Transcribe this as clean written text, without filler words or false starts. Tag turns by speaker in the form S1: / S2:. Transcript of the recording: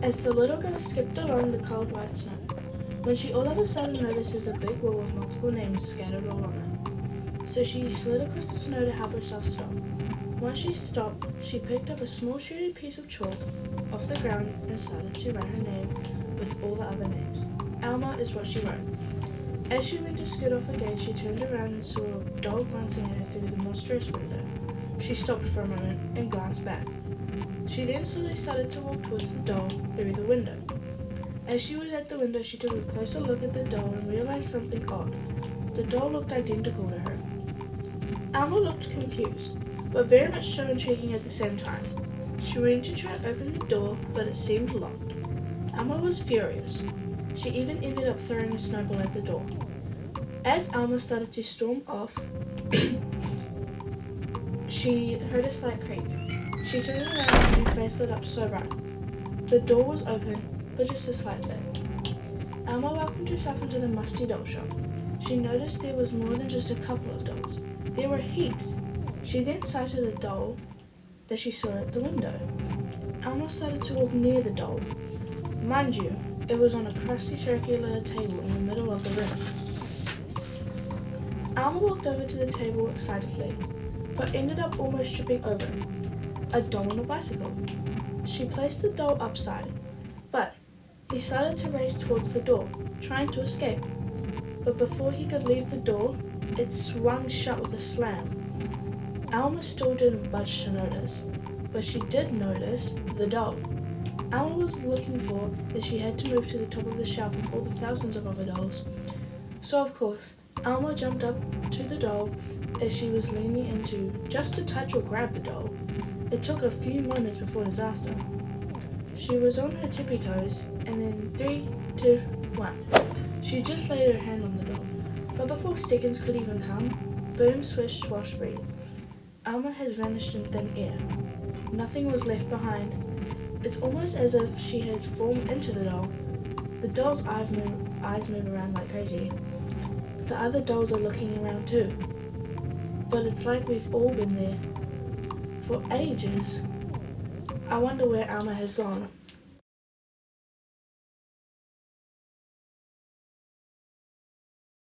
S1: as the little girl skipped along the cold white snow, when she all of a sudden notices a big wall with multiple names scattered all on it. So she slid across the snow to help herself stop. Once she stopped, she picked up a small shredded piece of chalk off the ground and started to write her name with all the other names. Alma is what she wrote. As she went to scoot off again, she turned around and saw a doll glancing at her through the monstrous window. She stopped for a moment and glanced back. She then slowly started to walk towards the doll through the window. As she was at the window, she took a closer look at the doll and realized something odd. The doll looked identical to her. Alma looked confused, but very much so intriguing at the same time. She went to try to open the door, but it seemed locked. Alma was furious. She even ended up throwing a snowball at the door. As Alma started to storm off, she heard a slight creak. She turned around and her face lit up so bright. The door was open, but just a slight bit. Alma welcomed herself into the musty doll shop. She noticed there was more than just a couple of dolls. There were heaps. She then sighted a doll that she saw at the window. Alma started to walk near the doll. Mind you, it was on a crusty circular table in the middle of the room. Alma walked over to the table excitedly, but ended up almost tripping over it. A doll on a bicycle. She placed the doll upside, but he started to race towards the door, trying to escape. But before he could leave the door, it swung shut with a slam. Alma still didn't budge to notice, but she did notice the doll. Alma was looking for that she had to move to the top of the shelf with all the thousands of other dolls. So of course, Alma jumped up to the doll as she was leaning into just to touch or grab the doll. It took a few moments before disaster. She was on her tippy toes, and then 3, 2, 1. She just laid her hand on the doll. But before seconds could even come, boom, swish, swash, breathe. Alma has vanished in thin air. Nothing was left behind. It's almost as if she has formed into the doll. The doll's eyes move around like crazy. The other dolls are looking around too. But it's like we've all been there for ages. I wonder where Alma has gone.